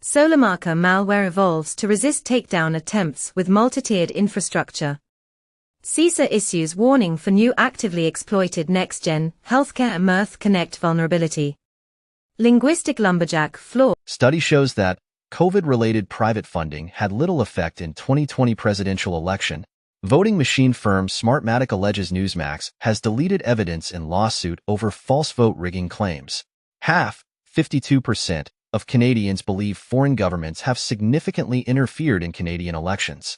SolarMarker malware evolves to resist takedown attempts with multi-tiered infrastructure. CISA issues warning for new actively exploited next-gen healthcare Mirth Connect vulnerability. Linguistic lumberjack flaw. Study shows that COVID-related private funding had little effect in 2020 presidential election. Voting machine firm Smartmatic alleges Newsmax has deleted evidence in lawsuit over false vote rigging claims. Half, 52%, of Canadians believe foreign governments have significantly interfered in Canadian elections.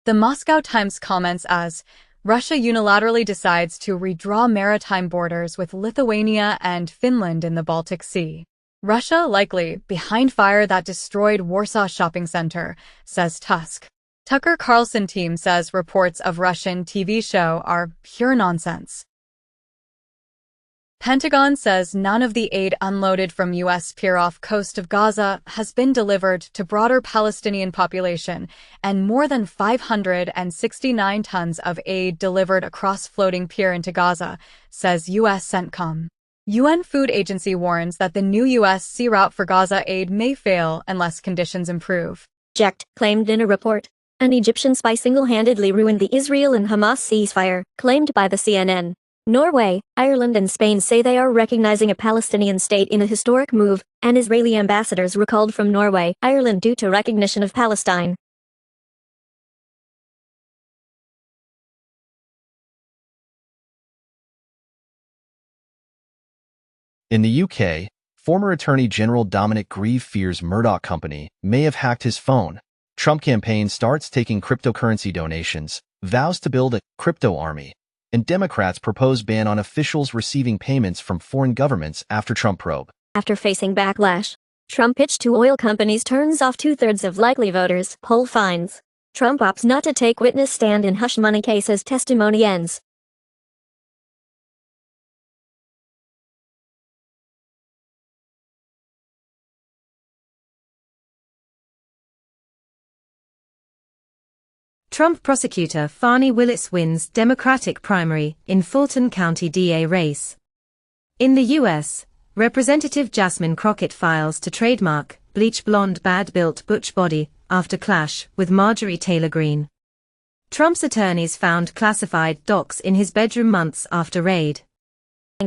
The Moscow Times comments as, Russia unilaterally decides to redraw maritime borders with Lithuania and Finland in the Baltic Sea. Russia likely behind fire that destroyed Warsaw shopping center, says Tusk. Tucker Carlson team says reports of Russian TV show are pure nonsense. Pentagon says none of the aid unloaded from U.S. pier off coast of Gaza has been delivered to broader Palestinian population, and more than 569 tons of aid delivered across floating pier into Gaza, says U.S. CENTCOM. UN Food Agency warns that the new U.S. sea route for Gaza aid may fail unless conditions improve. Jekt claimed in a report. An Egyptian spy single-handedly ruined the Israel and Hamas ceasefire, claimed by the CNN. Norway, Ireland and Spain say they are recognizing a Palestinian state in a historic move, and Israeli ambassadors recalled from Norway, Ireland due to recognition of Palestine. In the UK, former Attorney General Dominic Grieve fears Murdoch Company may have hacked his phone. Trump campaign starts taking cryptocurrency donations, vows to build a crypto army, and Democrats propose ban on officials receiving payments from foreign governments after Trump probe. After facing backlash, Trump pitch to oil companies turns off two-thirds of likely voters, poll finds. Trump opts not to take witness stand in hush money cases, testimony ends. Trump prosecutor Fani Willis wins Democratic primary in Fulton County DA race. In the U.S., Representative Jasmine Crockett files to trademark bleach blonde bad-built butch body after clash with Marjorie Taylor Greene. Trump's attorneys found classified docs in his bedroom months after raid.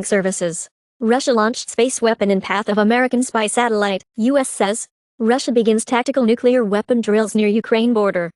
Services. Russia launched space weapon in path of American spy satellite, U.S. says. Russia begins tactical nuclear weapon drills near Ukraine border.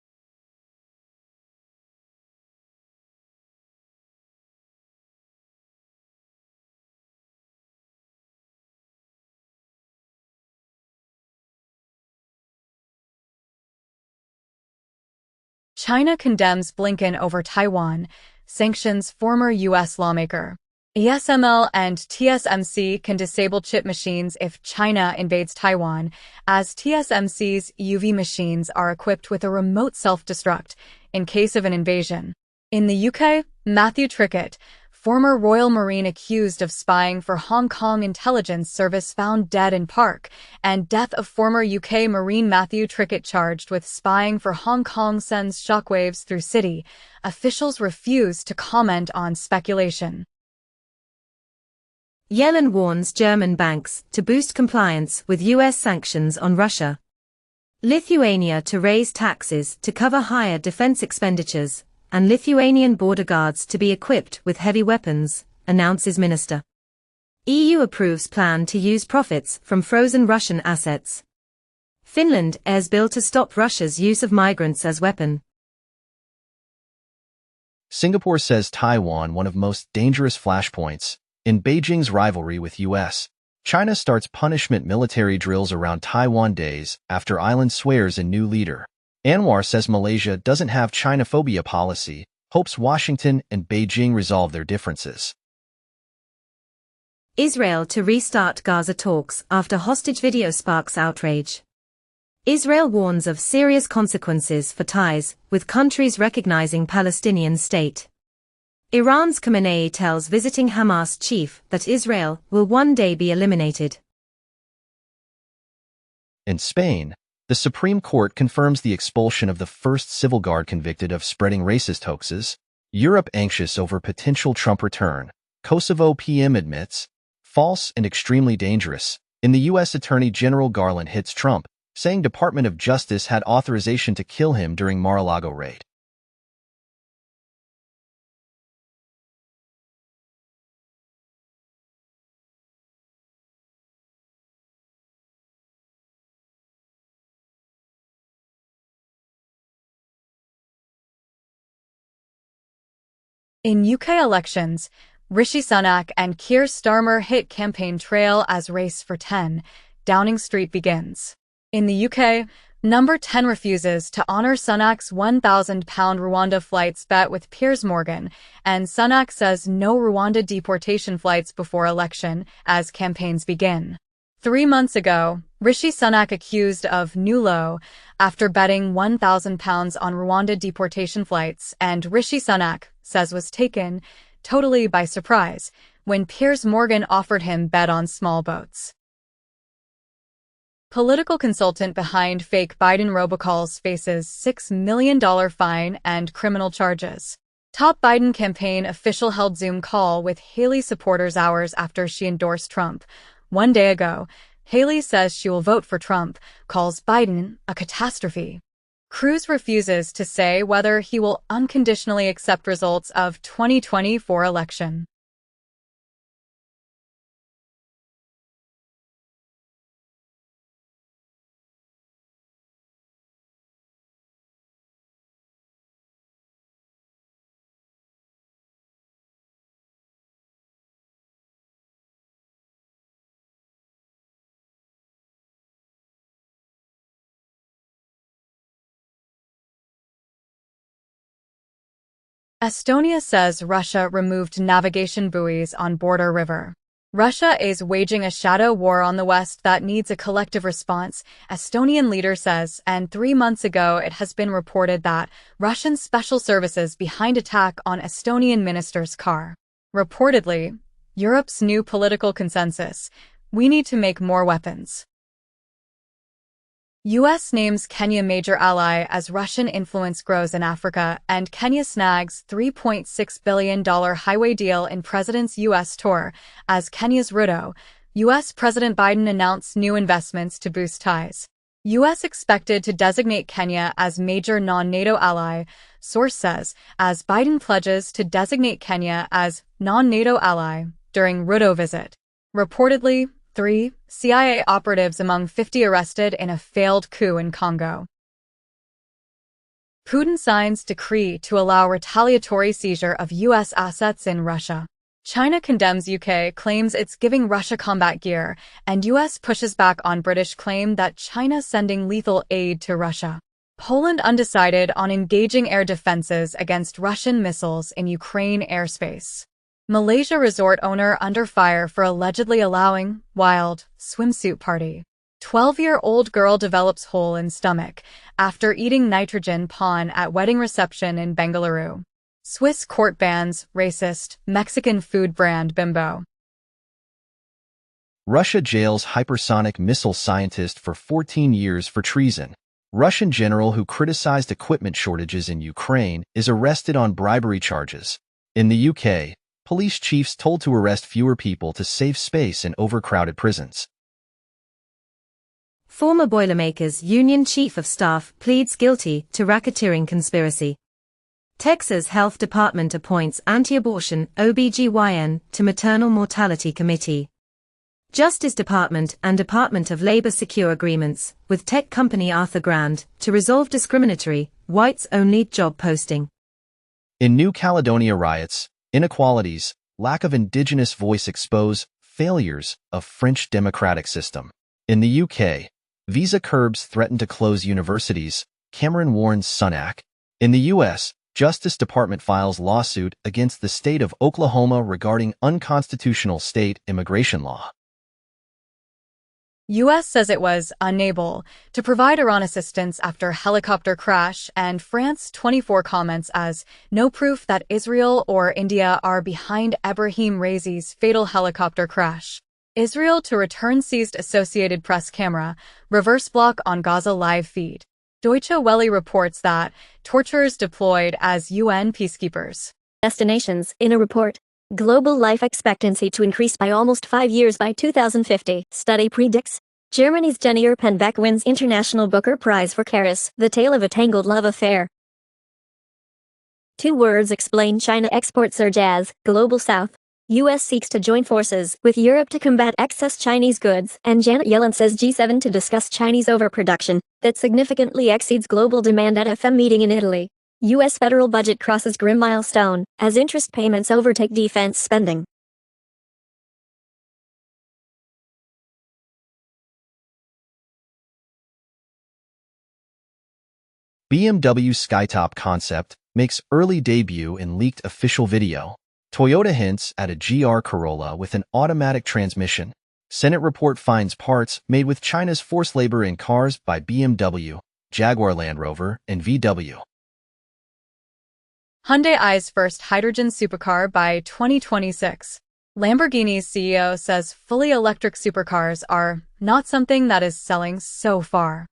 China condemns Blinken over Taiwan, sanctions former U.S. lawmaker. ASML and TSMC can disable chip machines if China invades Taiwan, as TSMC's UV machines are equipped with a remote self-destruct in case of an invasion. In the UK, Matthew Trickett, former Royal Marine accused of spying for Hong Kong intelligence service found dead in park, and death of former UK Marine Matthew Trickett charged with spying for Hong Kong sends shockwaves through city. Officials refuse to comment on speculation. Yellen warns German banks to boost compliance with U.S. sanctions on Russia. Lithuania to raise taxes to cover higher defense expenditures, and Lithuanian border guards to be equipped with heavy weapons, announces minister. EU approves plan to use profits from frozen Russian assets. Finland airs bill to stop Russia's use of migrants as weapon. Singapore says Taiwan one of most dangerous flashpoints in Beijing's rivalry with U.S. China starts punishment military drills around Taiwan days after island swears in new leader. Anwar says Malaysia doesn't have Chinophobia policy, hopes Washington and Beijing resolve their differences. Israel to restart Gaza talks after hostage video sparks outrage. Israel warns of serious consequences for ties with countries recognizing Palestinian state. Iran's Khamenei tells visiting Hamas chief that Israel will one day be eliminated. In Spain, the Supreme Court confirms the expulsion of the first civil guard convicted of spreading racist hoaxes. Europe anxious over potential Trump return. Kosovo PM admits, false and extremely dangerous. In the U.S. Attorney General Garland hits Trump, saying Department of Justice had authorization to kill him during Mar-a-Lago raid. In UK elections, Rishi Sunak and Keir Starmer hit campaign trail as Race for 10, Downing Street begins. In the UK, Number 10 refuses to honour Sunak's £1,000 Rwanda flights bet with Piers Morgan, and Sunak says no Rwanda deportation flights before election as campaigns begin. 3 months ago, Rishi Sunak accused of new low after betting £1,000 on Rwanda deportation flights, and Rishi Sunak says was taken totally by surprise when Piers Morgan offered him bet on small boats. Political consultant behind fake Biden robocalls faces $6 million fine and criminal charges. Top Biden campaign official held Zoom call with Haley supporters hours after she endorsed Trump. 1 day ago, Haley says she will vote for Trump, calls Biden a catastrophe. Cruz refuses to say whether he will unconditionally accept results of 2024 election. Estonia says Russia removed navigation buoys on border river. Russia is waging a shadow war on the West that needs a collective response, Estonian leader says, and 3 months ago it has been reported that Russian special services behind attack on Estonian minister's car. Reportedly, Europe's new political consensus: we need to make more weapons. U.S. names Kenya major ally as Russian influence grows in Africa, and Kenya snags $3.6 billion highway deal in president's U.S. tour. As Kenya's Ruto, U.S. President Biden announced new investments to boost ties. U.S. expected to designate Kenya as major non-NATO ally, source says, as Biden pledges to designate Kenya as non-NATO ally during Ruto visit. Reportedly, 3 CIA operatives among 50 arrested in a failed coup in Congo. Putin signs decree to allow retaliatory seizure of U.S. assets in Russia. China condemns UK claims it's giving Russia combat gear, and U.S. pushes back on British claim that China sending lethal aid to Russia. Poland undecided on engaging air defenses against Russian missiles in Ukraine airspace. Malaysia resort owner under fire for allegedly allowing wild swimsuit party. 12-year-old girl develops hole in stomach after eating nitrogen pawn at wedding reception in Bengaluru. Swiss court bans racist Mexican food brand Bimbo. Russia jails hypersonic missile scientist for 14 years for treason. Russian general who criticized equipment shortages in Ukraine is arrested on bribery charges. In the UK, police chiefs told to arrest fewer people to save space in overcrowded prisons. Former Boilermakers Union Chief of Staff pleads guilty to racketeering conspiracy. Texas Health Department appoints anti-abortion OBGYN to Maternal Mortality Committee. Justice Department and Department of Labor secure agreements with tech company Arthur Grant to resolve discriminatory, whites-only job posting. In New Caledonia riots, inequalities, lack of indigenous voice expose failures of French democratic system. In the UK, visa curbs threaten to close universities, Cameron warns Sunak. In the US, Justice Department files lawsuit against the state of Oklahoma regarding unconstitutional state immigration law. U.S. says it was unable to provide Iran assistance after helicopter crash, and France 24 comments as no proof that Israel or India are behind Ebrahim Raisi's fatal helicopter crash. Israel to return seized Associated Press camera, reverse block on Gaza live feed. Deutsche Welle reports that torturers deployed as UN peacekeepers. Destinations in a report. Global life expectancy to increase by almost 5 years by 2050, study predicts. Germany's Jenny Erpenbeck wins International Booker Prize for Caris, The Tale of a Tangled Love Affair. 2 words explain China export surge as Global South. U.S. seeks to join forces with Europe to combat excess Chinese goods, and Janet Yellen says G7 to discuss Chinese overproduction that significantly exceeds global demand at FM meeting in Italy. U.S. federal budget crosses grim milestone as interest payments overtake defense spending. BMW Skytop concept makes early debut in leaked official video. Toyota hints at a GR Corolla with an automatic transmission. Senate report finds parts made with China's forced labor in cars by BMW, Jaguar Land Rover, and VW. Hyundai eyes first hydrogen supercar by 2026. Lamborghini's CEO says fully electric supercars are not something that is selling so far.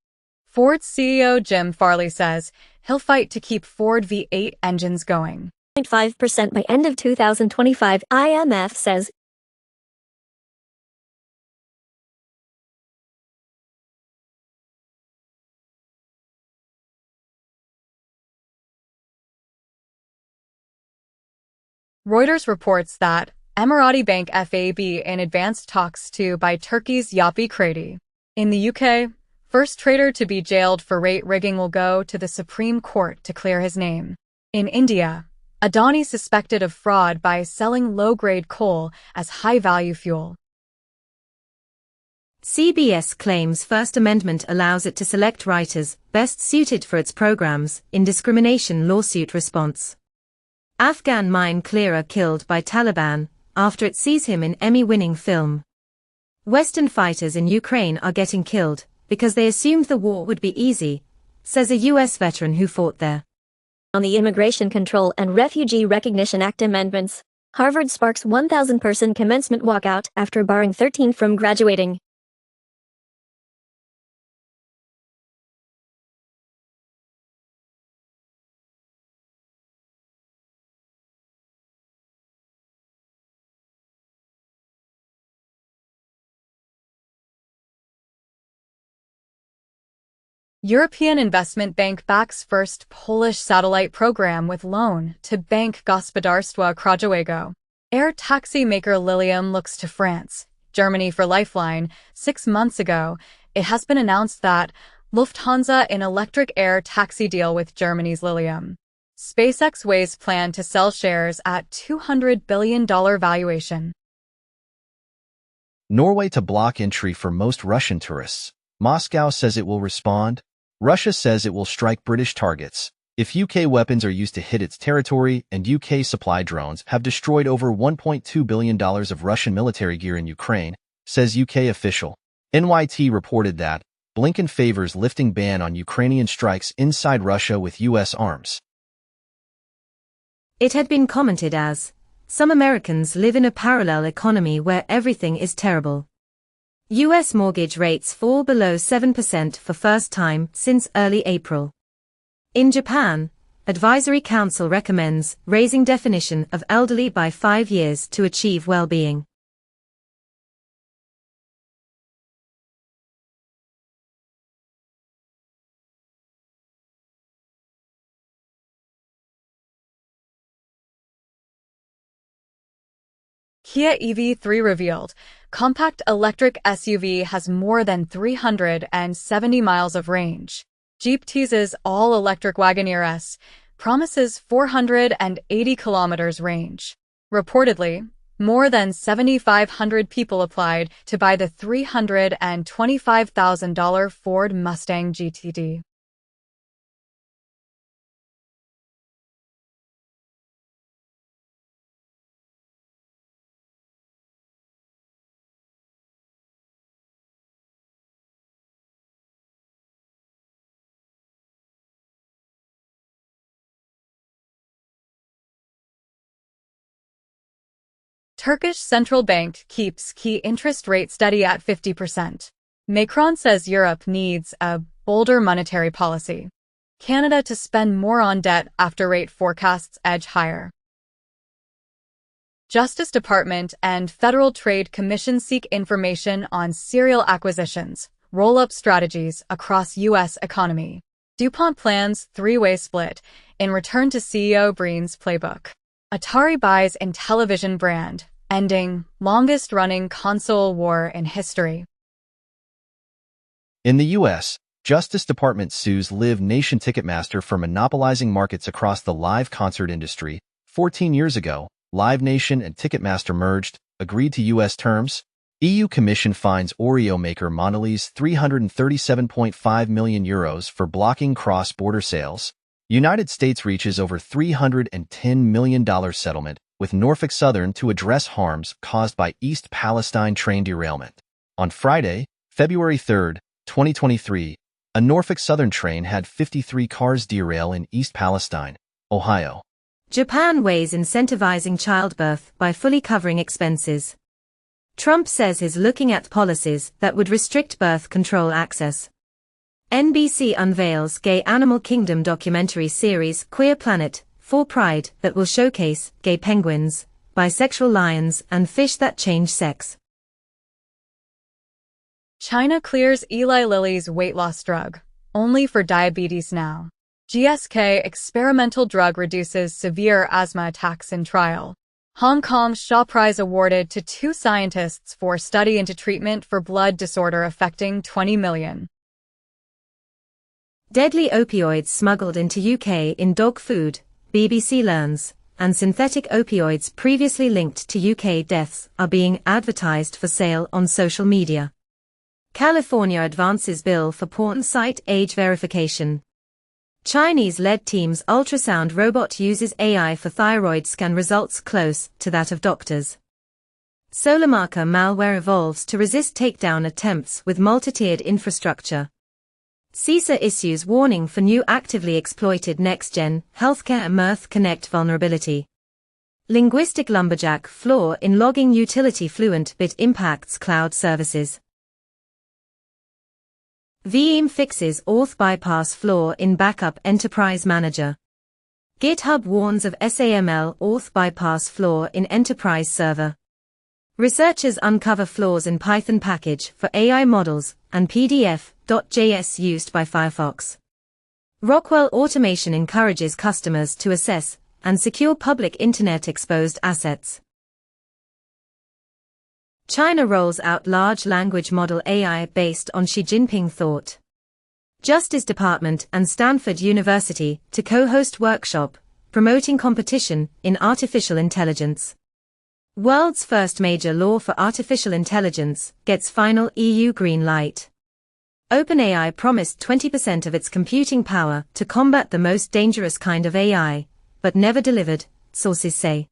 Ford's CEO Jim Farley says he'll fight to keep Ford V8 engines going. 0.5% by end of 2025, IMF says. Reuters reports that Emirati bank FAB in advanced talks to buy Turkey's Yapı Kredi. In the UK, first trader to be jailed for rate rigging will go to the Supreme Court to clear his name. In India, Adani suspected of fraud by selling low-grade coal as high-value fuel. CBS claims First Amendment allows it to select writers best suited for its programs in discrimination lawsuit response. Afghan mine clearer killed by Taliban after it sees him in Emmy-winning film. Western fighters in Ukraine are getting killed because they assumed the war would be easy, says a U.S. veteran who fought there. On the Immigration Control and Refugee Recognition Act amendments, Harvard sparks 1,000-person commencement walkout after barring 13 from graduating. European Investment Bank backs first Polish satellite program with loan to Bank Gospodarstwa Krajowego. Air taxi maker Lilium looks to France, Germany for lifeline. 6 months ago, it has been announced that Lufthansa in electric air taxi deal with Germany's Lilium. SpaceX weighs plan to sell shares at $200 billion valuation. Norway to block entry for most Russian tourists. Moscow says it will respond. Russia says it will strike British targets if UK weapons are used to hit its territory, and UK supply drones have destroyed over $1.2 billion of Russian military gear in Ukraine, says UK official. NYT reported that Blinken favors lifting ban on Ukrainian strikes inside Russia with US arms. It had been commented as, some Americans live in a parallel economy where everything is terrible. U.S. mortgage rates fall below 7% for first time since early April. In Japan, Advisory Council recommends raising definition of elderly by 5 years to achieve well-being. Kia EV3 revealed. Compact electric SUV has more than 370 miles of range. Jeep teases all-electric Wagoneer S, promises 480 kilometers range. Reportedly, more than 7,500 people applied to buy the $325,000 Ford Mustang GTD. Turkish central bank keeps key interest rate steady at 50%. Macron says Europe needs a bolder monetary policy. Canada to spend more on debt after rate forecasts edge higher. Justice Department and Federal Trade Commission seek information on serial acquisitions, roll-up strategies across U.S. economy. DuPont plans three-way split in return to CEO Breen's playbook. Atari buys Intellivision brand, ending longest-running console war in history. In the U.S., Justice Department sues Live Nation Ticketmaster for monopolizing markets across the live concert industry. 14 years ago, Live Nation and Ticketmaster merged, agreed to U.S. terms. EU Commission fines Oreo maker Mondelez €337.5 million for blocking cross-border sales. United States reaches over $310 million settlement with Norfolk Southern to address harms caused by East Palestine train derailment. On Friday, February 3, 2023, a Norfolk Southern train had 53 cars derail in East Palestine, Ohio. Japan weighs incentivizing childbirth by fully covering expenses. Trump says he's looking at policies that would restrict birth control access. NBC unveils gay Animal Kingdom documentary series Queer Planet for Pride that will showcase gay penguins, bisexual lions, and fish that change sex. China clears Eli Lilly's weight loss drug, only for diabetes now. GSK experimental drug reduces severe asthma attacks in trial. Hong Kong Shaw Prize awarded to 2 scientists for study into treatment for blood disorder affecting 20 million. Deadly opioids smuggled into UK in dog food, BBC learns, and synthetic opioids previously linked to UK deaths are being advertised for sale on social media. California advances bill for porn site age verification. Chinese-led team's ultrasound robot uses AI for thyroid scan results close to that of doctors. SolarMarker malware evolves to resist takedown attempts with multi-tiered infrastructure. CISA issues warning for new actively exploited next-gen healthcare Mirth Connect vulnerability. Linguistic lumberjack flaw in logging utility Fluent bit impacts cloud services. VM fixes auth bypass flaw in backup enterprise manager. GitHub warns of SAML auth bypass flaw in enterprise server. Researchers uncover flaws in Python package for AI models and PDF.js used by Firefox. Rockwell Automation encourages customers to assess and secure public internet exposed assets. China rolls out large language model AI based on Xi Jinping thought. Justice Department and Stanford University to co-host workshop promoting competition in artificial intelligence. World's first major law for artificial intelligence gets final EU green light. OpenAI promised 20% of its computing power to combat the most dangerous kind of AI, but never delivered, sources say.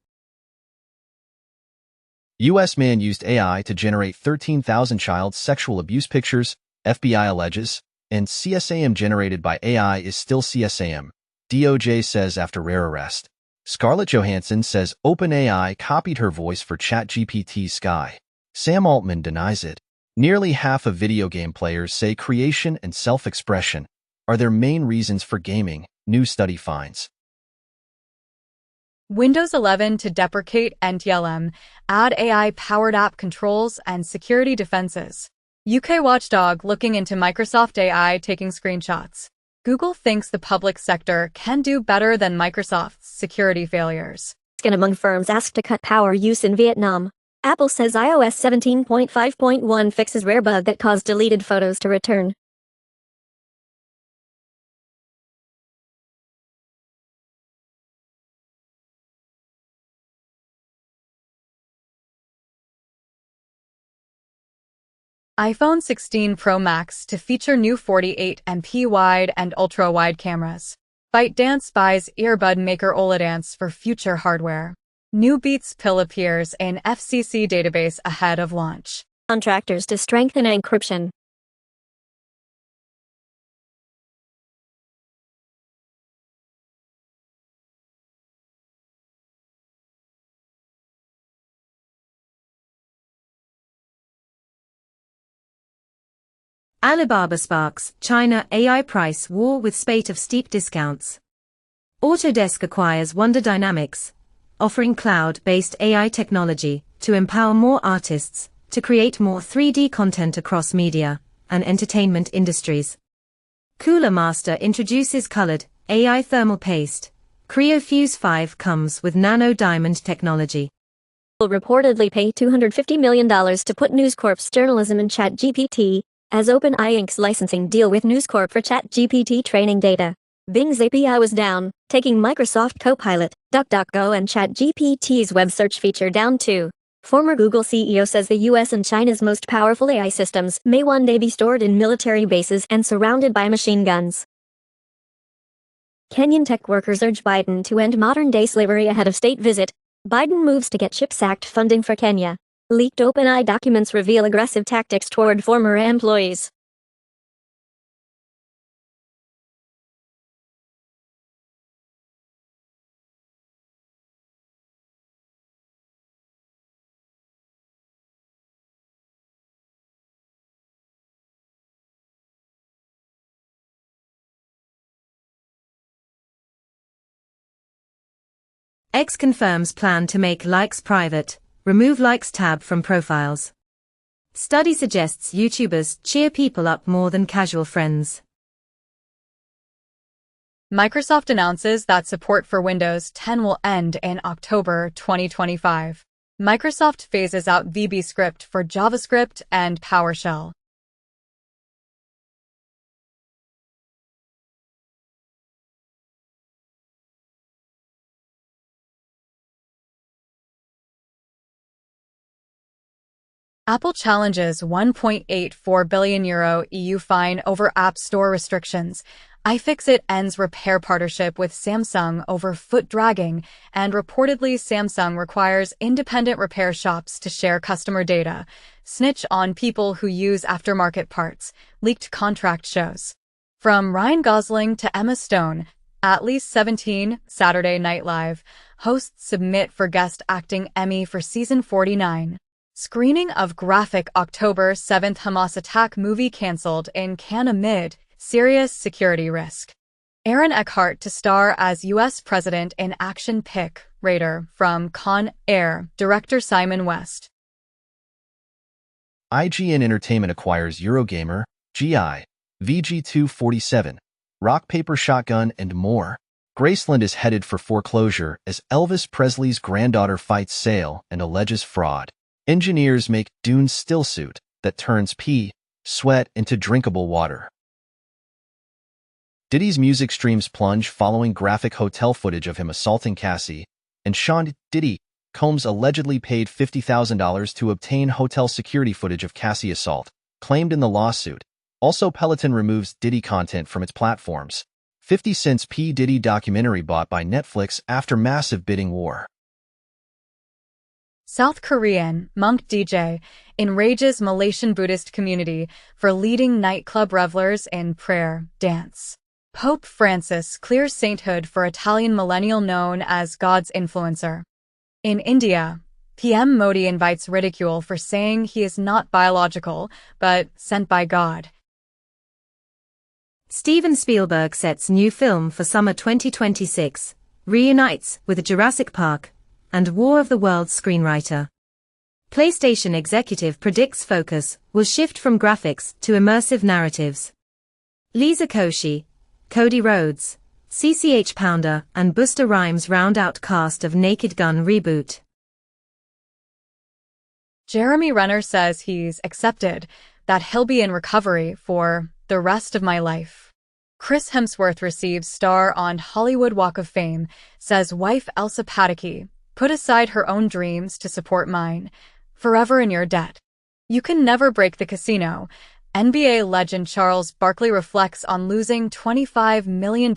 U.S. man used AI to generate 13,000 child sexual abuse pictures, FBI alleges, and CSAM generated by AI is still CSAM, DOJ says after rare arrest. Scarlett Johansson says OpenAI copied her voice for ChatGPT Sky. Sam Altman denies it. Nearly half of video game players say creation and self-expression are their main reasons for gaming, new study finds. Windows 11 to deprecate NTLM, add AI-powered app controls and security defenses. UK watchdog looking into Microsoft AI taking screenshots. Google thinks the public sector can do better than Microsoft's security failures. Skin among firms asked to cut power use in Vietnam. Apple says iOS 17.5.1 fixes rare bug that caused deleted photos to return. iPhone 16 Pro Max to feature new 48MP wide and ultra-wide cameras. ByteDance buys earbud maker Oladance for future hardware. New Beats pill appears in FCC database ahead of launch. Contractors to strengthen encryption. Alibaba sparks China AI price war with spate of steep discounts. Autodesk acquires Wonder Dynamics, offering cloud-based AI technology to empower more artists to create more 3D content across media and entertainment industries. Cooler Master introduces colored AI thermal paste. Creo Fuse 5 comes with nano diamond technology. Will reportedly pay $250 million to put News Corp's journalism in ChatGPT, as OpenAI inks licensing deal with News Corp for ChatGPT training data. Bing's API was down, taking Microsoft Copilot, DuckDuckGo and ChatGPT's web search feature down too. Former Google CEO says the US and China's most powerful AI systems may one day be stored in military bases and surrounded by machine guns. Kenyan tech workers urge Biden to end modern-day slavery ahead of state visit. Biden moves to get CHIPS Act funding for Kenya. Leaked OpenAI documents reveal aggressive tactics toward former employees. X confirms plan to make likes private, remove likes tab from profiles. Study suggests YouTubers cheer people up more than casual friends. Microsoft announces that support for Windows 10 will end in October 2025. Microsoft phases out VB Script for JavaScript and PowerShell. Apple challenges €1.84 billion EU fine over App Store restrictions. iFixit ends repair partnership with Samsung over foot dragging, and reportedly Samsung requires independent repair shops to share customer data. Snitch on people who use aftermarket parts, leaked contract shows. From Ryan Gosling to Emma Stone, at least 17, Saturday Night Live, hosts submit for Guest Acting Emmy for Season 49. Screening of graphic October 7th Hamas attack movie cancelled in Cannes amid serious security risk. Aaron Eckhart to star as U.S. President in action pic, Raider, from Con Air, director Simon West. IGN Entertainment acquires Eurogamer, GI, VG247, Rock Paper Shotgun, and more. Graceland is headed for foreclosure as Elvis Presley's granddaughter fights sale and alleges fraud. Engineers make Dune stillsuit that turns pee, sweat into drinkable water. Diddy's music streams plunge following graphic hotel footage of him assaulting Cassie, and Sean Diddy Combs allegedly paid $50,000 to obtain hotel security footage of Cassie assault, claimed in the lawsuit. Also, Peloton removes Diddy content from its platforms. 50 Cent's P. Diddy documentary bought by Netflix after massive bidding war. South Korean monk DJ enrages Malaysian Buddhist community for leading nightclub revelers in prayer dance. Pope Francis clears sainthood for Italian millennial known as God's influencer. In India, PM Modi invites ridicule for saying he is not biological, but sent by God. Steven Spielberg sets new film for summer 2026, reunites with Jurassic Park and War of the Worlds screenwriter. PlayStation executive predicts focus will shift from graphics to immersive narratives. Lisa Koshy, Cody Rhodes, CCH Pounder and Busta Rhymes round out cast of Naked Gun reboot. Jeremy Renner says he's accepted that he'll be in recovery for the rest of my life. Chris Hemsworth receives star on Hollywood Walk of Fame, says wife Elsa Pataky put aside her own dreams to support mine. Forever in your debt. You can never break the casino. NBA legend Charles Barkley reflects on losing $25 million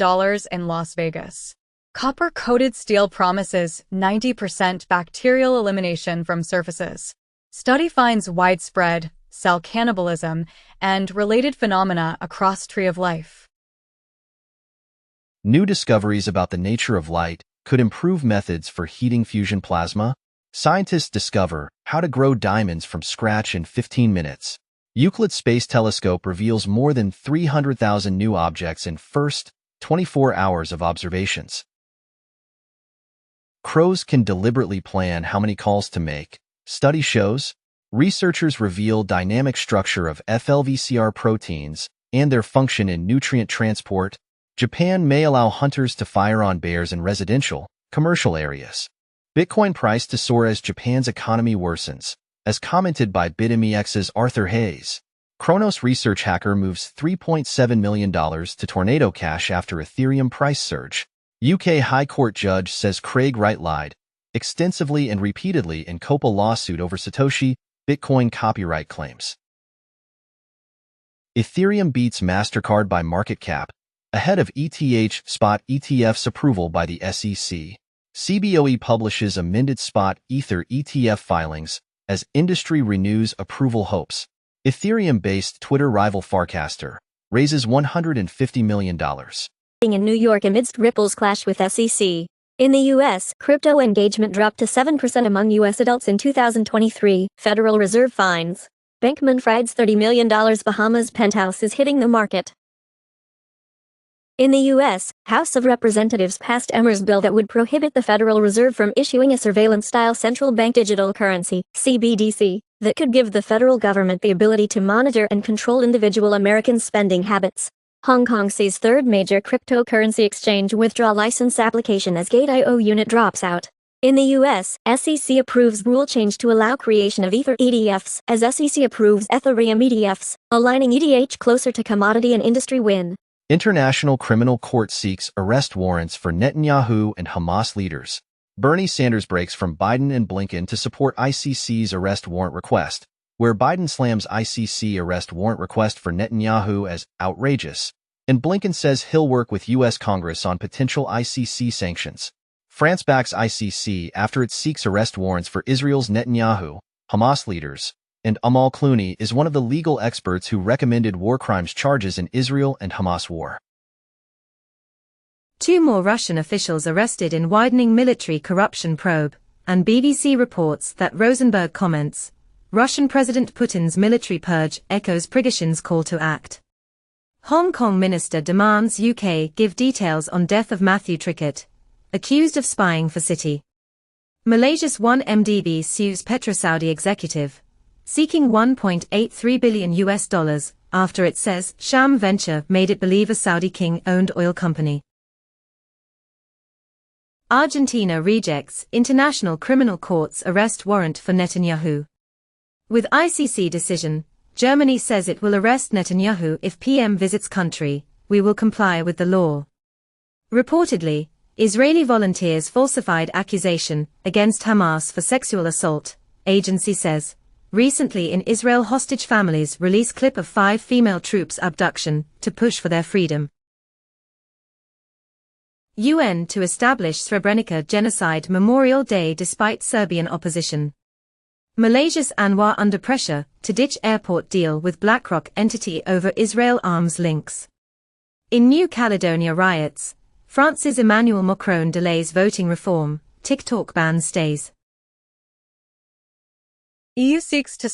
in Las Vegas. Copper-coated steel promises 90% bacterial elimination from surfaces. Study finds widespread cell cannibalism and related phenomena across tree of life. New discoveries about the nature of light could improve methods for heating fusion plasma. Scientists discover how to grow diamonds from scratch in 15 minutes. Euclid Space Telescope reveals more than 300,000 new objects in first 24 hours of observations. Crows can deliberately plan how many calls to make. Study shows. Researchers reveal dynamic structure of FLVCR proteins and their function in nutrient transport. Japan may allow hunters to fire on bears in residential, commercial areas. Bitcoin price to soar as Japan's economy worsens, as commented by BitMEX's Arthur Hayes. Kronos research hacker moves $3.7 million to Tornado Cash after Ethereum price surge. UK High Court judge says Craig Wright lied extensively and repeatedly in COPA lawsuit over Satoshi Bitcoin copyright claims. Ethereum beats MasterCard by market cap, ahead of ETH spot ETF's approval by the SEC. CBOE publishes amended spot Ether ETF filings as industry renews approval hopes. Ethereum-based Twitter rival Farcaster raises $150 million. In New York amidst Ripple's clash with SEC. In the U.S., crypto engagement dropped to 7% among U.S. adults in 2023, Federal Reserve fines. Bankman-Fried's $30 million Bahamas penthouse is hitting the market. In the U.S., House of Representatives passed Emmer's bill that would prohibit the Federal Reserve from issuing a surveillance-style central bank digital currency, CBDC, that could give the federal government the ability to monitor and control individual Americans' spending habits. Hong Kong sees third major cryptocurrency exchange withdraw license application as Gate.io unit drops out. In the U.S., SEC approves rule change to allow creation of Ether ETFs as SEC approves Ethereum ETFs, aligning ETH closer to commodity and industry win. International Criminal Court seeks arrest warrants for Netanyahu and Hamas leaders. Bernie Sanders breaks from Biden and Blinken to support ICC's arrest warrant request, where Biden slams ICC arrest warrant request for Netanyahu as outrageous, and Blinken says he'll work with U.S. Congress on potential ICC sanctions. France backs ICC after it seeks arrest warrants for Israel's Netanyahu, Hamas leaders, and Amal Clooney is one of the legal experts who recommended war crimes charges in Israel and Hamas war. 2 more Russian officials arrested in widening military corruption probe, and BBC reports that Rosenberg comments, Russian President Putin's military purge echoes Prigozhin's call to act. Hong Kong minister demands UK give details on death of Matthew Trickett, accused of spying for Citi. Malaysia's 1MDB sues PetroSaudi executive, seeking $1.83 billion after it says sham venture made it believe a Saudi king-owned oil company. Argentina rejects International Criminal Court's arrest warrant for Netanyahu. With ICC decision, Germany says it will arrest Netanyahu if PM visits country, we will comply with the law. Reportedly, Israeli volunteers falsified accusation against Hamas for sexual assault, agency says. Recently in Israel, hostage families release clip of 5 female troops' abduction to push for their freedom. UN to establish Srebrenica Genocide Memorial Day despite Serbian opposition. Malaysia's Anwar under pressure to ditch airport deal with BlackRock entity over Israel arms links. In New Caledonia riots, France's Emmanuel Macron delays voting reform, TikTok ban stays. EU seeks to